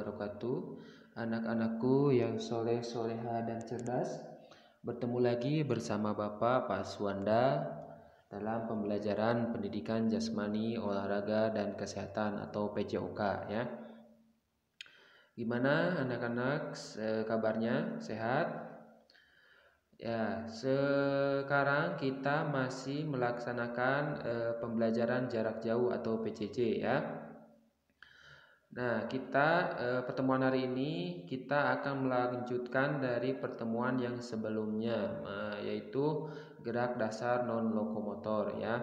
wabarakatuh. Anak-anakku yang soleh, soleha dan cerdas, bertemu lagi bersama Bapak Pak Suwanda dalam pembelajaran pendidikan jasmani, olahraga dan kesehatan atau PJOK ya. Gimana anak-anak kabarnya? Sehat? Ya, sekarang kita masih melaksanakan pembelajaran jarak jauh atau PJJ ya. Nah, pertemuan hari ini kita akan melanjutkan dari pertemuan yang sebelumnya, yaitu gerak dasar non lokomotor ya.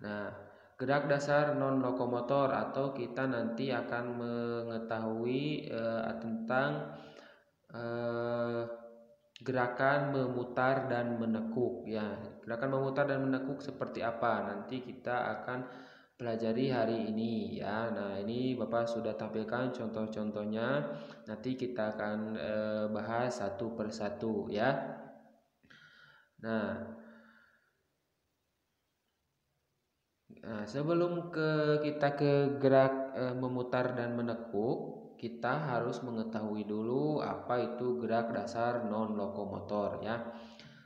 Nah, gerak dasar non lokomotor atau kita nanti akan mengetahui tentang gerakan memutar dan menekuk ya. Gerakan memutar dan menekuk seperti apa? Nanti kita akan pelajari hari ini ya. Nah, ini Bapak sudah tampilkan contoh-contohnya. Nanti kita akan bahas satu persatu ya. Nah, sebelum kita ke gerak memutar dan menekuk, kita harus mengetahui dulu apa itu gerak dasar non lokomotor ya.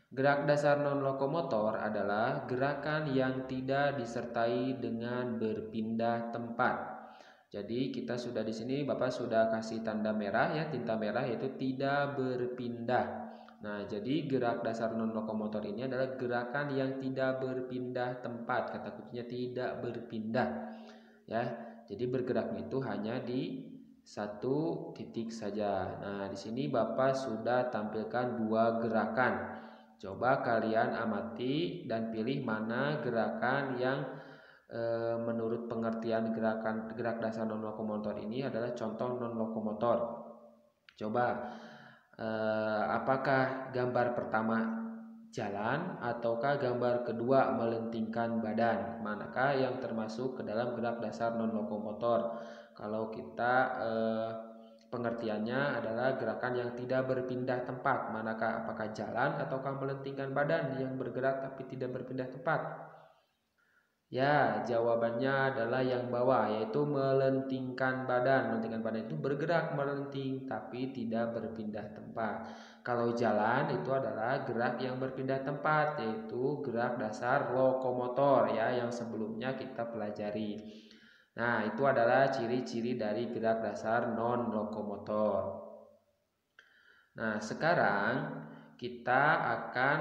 Gerak dasar non lokomotor adalah gerakan yang tidak disertai dengan berpindah tempat. Jadi kita sudah di sini Bapak sudah kasih tanda merah ya, tinta merah, yaitu tidak berpindah. Nah, jadi gerak dasar non lokomotor ini adalah gerakan yang tidak berpindah tempat. Kata kuncinya tidak berpindah ya. Jadi bergeraknya itu hanya di satu titik saja. Nah, di sini Bapak sudah tampilkan dua gerakan. Coba kalian amati dan pilih mana gerakan yang menurut pengertian gerak dasar non lokomotor ini adalah contoh non lokomotor. Coba apakah gambar pertama jalan ataukah gambar kedua melentingkan badan? Manakah yang termasuk ke dalam gerak dasar non lokomotor? Kalau kita pengertiannya adalah gerakan yang tidak berpindah tempat. Manakah, apakah jalan ataukah melentingkan badan yang bergerak tapi tidak berpindah tempat? Ya, jawabannya adalah yang bawah, yaitu melentingkan badan. Melentingkan badan itu bergerak melenting tapi tidak berpindah tempat. Kalau jalan itu adalah gerak yang berpindah tempat, yaitu gerak dasar lokomotor ya, yang sebelumnya kita pelajari. Nah, itu adalah ciri-ciri dari gerak dasar non lokomotor. Nah, sekarang kita akan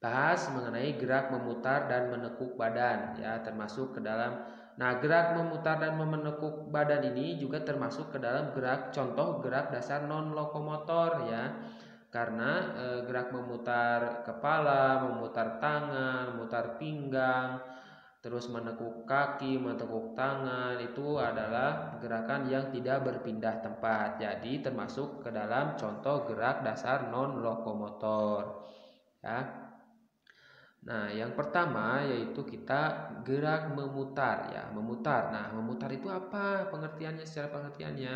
bahas mengenai gerak memutar dan menekuk badan ya, termasuk ke dalam. Nah, gerak memutar dan menekuk badan ini juga termasuk ke dalam contoh gerak dasar non lokomotor ya. Karena gerak memutar kepala, memutar tangan, memutar pinggang, terus menekuk kaki, menekuk tangan, itu adalah gerakan yang tidak berpindah tempat. Jadi termasuk ke dalam contoh gerak dasar non lokomotor ya. Nah, yang pertama yaitu kita gerak memutar ya, memutar. Nah, memutar itu apa pengertiannya? Secara pengertiannya,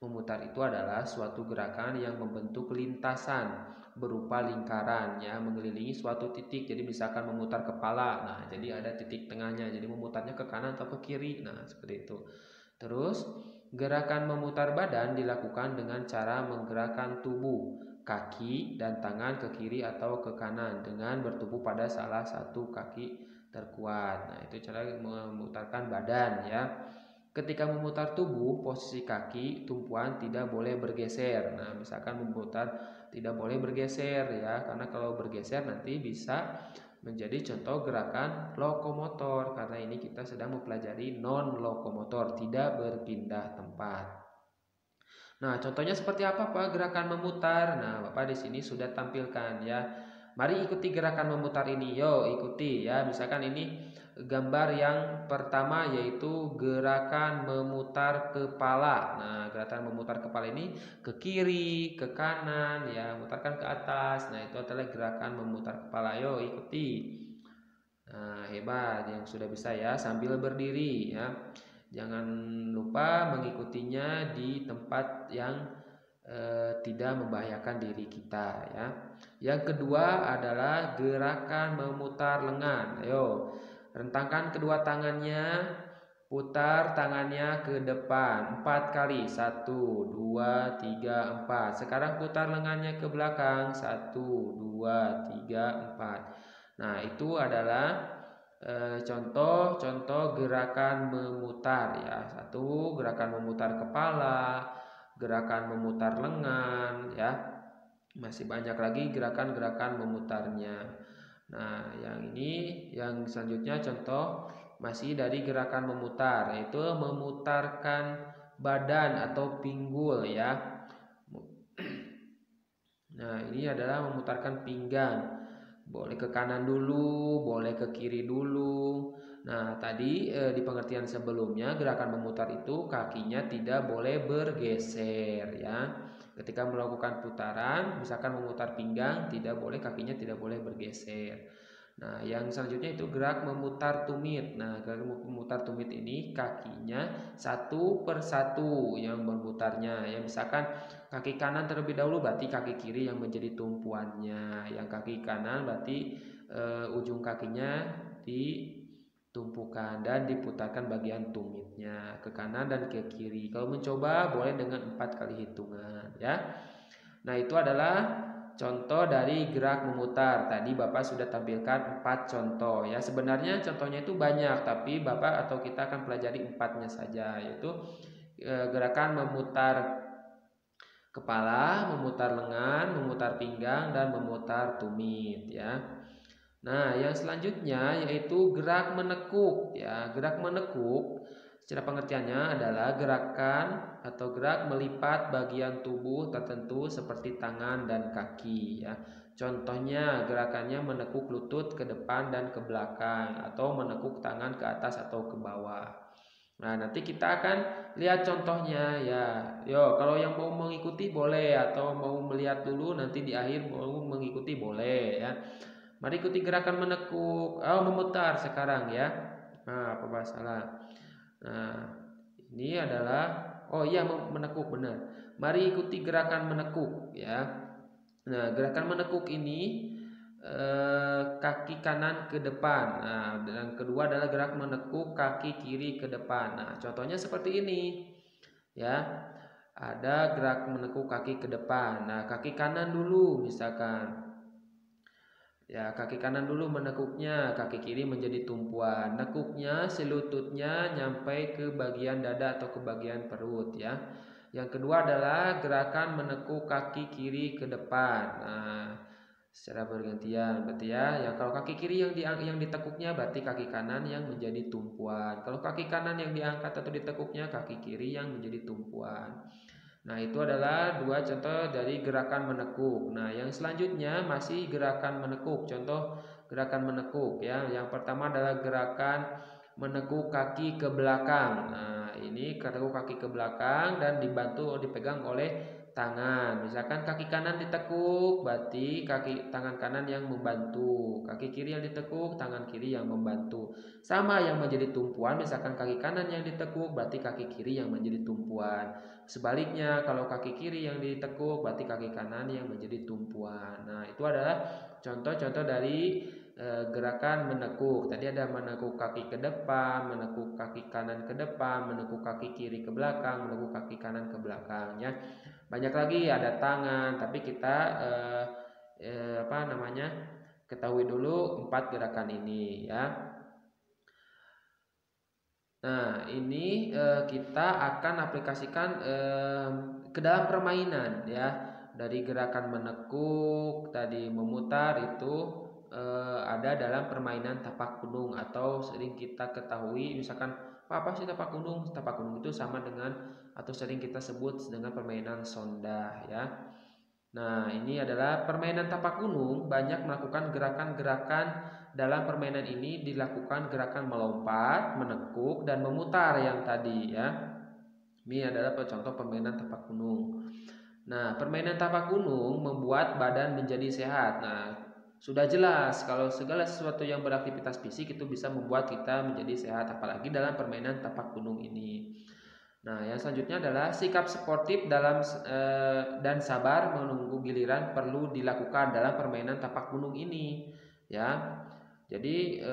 memutar itu adalah suatu gerakan yang membentuk lintasan berupa lingkaran ya, mengelilingi suatu titik. Jadi misalkan memutar kepala, nah jadi ada titik tengahnya. Jadi memutarnya ke kanan atau ke kiri. Nah, seperti itu. Terus gerakan memutar badan dilakukan dengan cara menggerakkan tubuh, kaki dan tangan ke kiri atau ke kanan dengan bertumpu pada salah satu kaki terkuat. Nah, itu cara memutarkan badan ya. Ketika memutar tubuh, posisi kaki tumpuan tidak boleh bergeser. Nah, misalkan memutar tidak boleh bergeser ya, karena kalau bergeser nanti bisa menjadi contoh gerakan lokomotor. Karena ini kita sedang mempelajari non lokomotor, tidak berpindah tempat. Nah, contohnya seperti apa Pak gerakan memutar? Nah, Bapak di sini sudah tampilkan ya. Mari ikuti gerakan memutar ini. Yo, ikuti ya. Misalkan ini gambar yang pertama yaitu gerakan memutar kepala. Nah, gerakan memutar kepala ini ke kiri, ke kanan ya, memutarkan ke atas. Nah, itu adalah gerakan memutar kepala. Yo, ikuti. Nah, hebat yang sudah bisa ya, sambil berdiri ya. Jangan lupa mengikutinya di tempat yang tidak membahayakan diri kita ya. Yang kedua adalah gerakan memutar lengan. Ayo, rentangkan kedua tangannya Putar tangannya ke depan 4 kali. 1, 2, 3, 4. Sekarang putar lengannya ke belakang. 1, 2, 3, 4. Nah, itu adalah contoh-contoh gerakan memutar ya. 1, gerakan memutar kepala, gerakan memutar lengan ya. Masih banyak lagi gerakan-gerakan memutarnya. Nah, yang selanjutnya contoh masih dari gerakan memutar, yaitu memutarkan badan atau pinggul ya. Nah, ini adalah memutarkan pinggang. Boleh ke kanan dulu, boleh ke kiri dulu. Nah, tadi di pengertian sebelumnya gerakan memutar itu kakinya tidak boleh bergeser ya. Ketika melakukan putaran, misalkan memutar pinggang, kakinya tidak boleh bergeser. Nah, yang selanjutnya itu gerak memutar tumit. Nah, gerak memutar tumit ini kakinya satu per satu yang memutarnya. Ya, misalkan kaki kanan terlebih dahulu, berarti kaki kiri yang menjadi tumpuannya. Yang kaki kanan berarti ujung kakinya ditumpukan dan diputarkan bagian tumitnya ke kanan dan ke kiri. Kalau mencoba boleh dengan 4 kali hitungan ya. Nah, itu adalah contoh dari gerak memutar. Tadi Bapak sudah tampilkan 4 contoh ya. Sebenarnya contohnya itu banyak, tapi Bapak atau kita akan pelajari 4-nya saja, yaitu gerakan memutar kepala, memutar lengan, memutar pinggang, dan memutar tumit ya. Nah, yang selanjutnya yaitu gerak menekuk ya. Gerak menekuk secara pengertiannya adalah gerakan atau gerak melipat bagian tubuh tertentu seperti tangan dan kaki ya. Contohnya gerakannya menekuk lutut ke depan dan ke belakang atau menekuk tangan ke atas atau ke bawah. Nah, nanti kita akan lihat contohnya ya. Yo, kalau yang mau mengikuti boleh atau mau melihat dulu nanti di akhir mau mengikuti boleh ya. Mari ikuti gerakan menekuk, memutar sekarang ya. Nah, apa salah? Nah, ini adalah menekuk benar. Mari ikuti gerakan menekuk ya. Nah, gerakan menekuk ini kaki kanan ke depan. Nah, dan kedua adalah gerak menekuk kaki kiri ke depan. Nah, contohnya seperti ini ya. Ada gerak menekuk kaki ke depan. Nah, kaki kanan dulu misalkan. Ya, kaki kanan dulu menekuknya, kaki kiri menjadi tumpuan. Nekuknya selututnya nyampe ke bagian dada atau ke bagian perut ya. Yang kedua adalah gerakan menekuk kaki kiri ke depan. Nah, secara bergantian berarti ya. Kalau kaki kiri yang ditekuknya berarti kaki kanan yang menjadi tumpuan. Kalau kaki kanan yang diangkat atau ditekuknya, kaki kiri yang menjadi tumpuan. Nah, itu adalah 2 contoh dari gerakan menekuk. Nah, yang selanjutnya masih gerakan menekuk. Contoh gerakan menekuk ya. Yang pertama adalah gerakan menekuk kaki ke belakang. Nah, ini menekuk kaki ke belakang dan dipegang oleh tangan. Misalkan kaki kanan ditekuk, berarti tangan kanan yang membantu. Kaki kiri yang ditekuk, tangan kiri yang membantu. Sama yang menjadi tumpuan, misalkan kaki kanan yang ditekuk, berarti kaki kiri yang menjadi tumpuan. Sebaliknya, kalau kaki kiri yang ditekuk, berarti kaki kanan yang menjadi tumpuan. Nah, itu adalah contoh-contoh dari gerakan menekuk. Tadi ada menekuk kaki ke depan, menekuk kaki kanan ke depan, menekuk kaki kiri ke belakang, menekuk kaki kanan ke belakang ya. Banyak lagi ada tangan, tapi kita ketahui dulu 4 gerakan ini ya. Nah, ini kita akan aplikasikan ke dalam permainan ya. Dari gerakan menekuk, tadi memutar itu ada dalam permainan tapak gunung atau sering kita ketahui misalkan apa sih tapak gunung? Tapak gunung itu sama dengan atau sering kita sebut dengan permainan sondah ya. Nah, ini adalah permainan tapak gunung banyak melakukan gerakan-gerakan. Dalam permainan ini dilakukan gerakan melompat, menekuk, dan memutar yang tadi ya. Ini adalah contoh permainan tapak gunung. Nah, permainan tapak gunung membuat badan menjadi sehat. Nah, sudah jelas kalau segala sesuatu yang beraktivitas fisik itu bisa membuat kita menjadi sehat, apalagi dalam permainan tapak gunung ini. Nah, yang selanjutnya adalah sikap sportif dan sabar menunggu giliran perlu dilakukan dalam permainan tapak gunung ini, ya. Jadi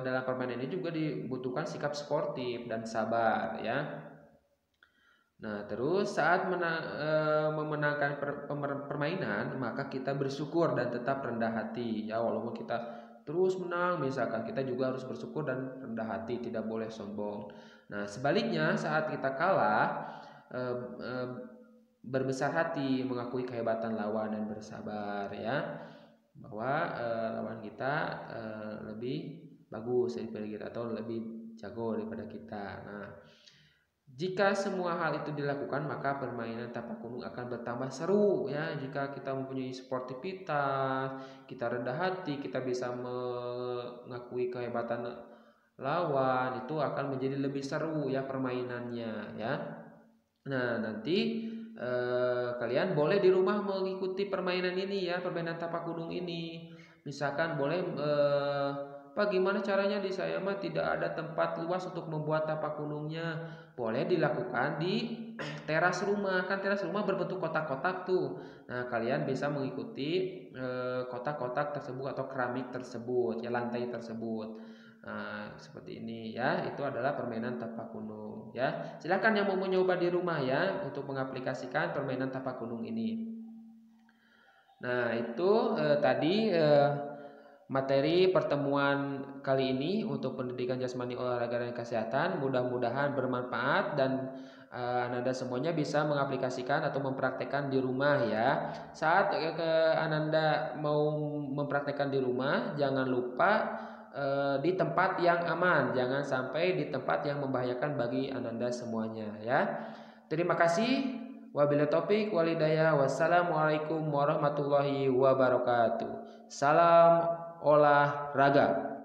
dalam permainan ini juga dibutuhkan sikap sportif dan sabar ya. Nah, terus saat memenangkan permainan, maka kita bersyukur dan tetap rendah hati. Ya, walaupun kita terus menang, misalkan kita juga harus bersyukur dan rendah hati, tidak boleh sombong. Nah, sebaliknya saat kita kalah, eh, eh, berbesar hati, mengakui kehebatan lawan dan bersabar ya, bahwa lawan kita lebih bagus daripada kita atau lebih jago daripada kita. Nah, jika semua hal itu dilakukan, maka permainan tapak gunung akan bertambah seru ya. Jika kita mempunyai sportivitas, kita rendah hati, kita bisa mengakui kehebatan lawan, itu akan menjadi lebih seru ya permainannya ya. Nah, nanti kalian boleh di rumah mengikuti permainan ini ya, permainan tapak gunung ini. Misalkan boleh Pak, gimana caranya di saya mah tidak ada tempat luas untuk membuat tapak gunungnya. Boleh dilakukan di teras rumah. Kan teras rumah berbentuk kotak-kotak tuh. Nah, kalian bisa mengikuti kotak-kotak tersebut atau keramik tersebut, ya lantai tersebut. Nah, seperti ini ya. Itu adalah permainan tapak gunung ya. Silakan yang mau mencoba di rumah ya untuk mengaplikasikan permainan tapak gunung ini. Nah, itu tadi materi pertemuan kali ini untuk pendidikan jasmani, olahraga dan kesehatan. Mudah-mudahan bermanfaat dan Ananda semuanya bisa mengaplikasikan atau mempraktekkan di rumah ya. Saat Ananda mau mempraktekkan di rumah, jangan lupa di tempat yang aman, jangan sampai di tempat yang membahayakan bagi Ananda semuanya ya. Terima kasih. Wabillahi taufik wal hidayah. Wassalamualaikum warahmatullahi wabarakatuh. Salam olahraga.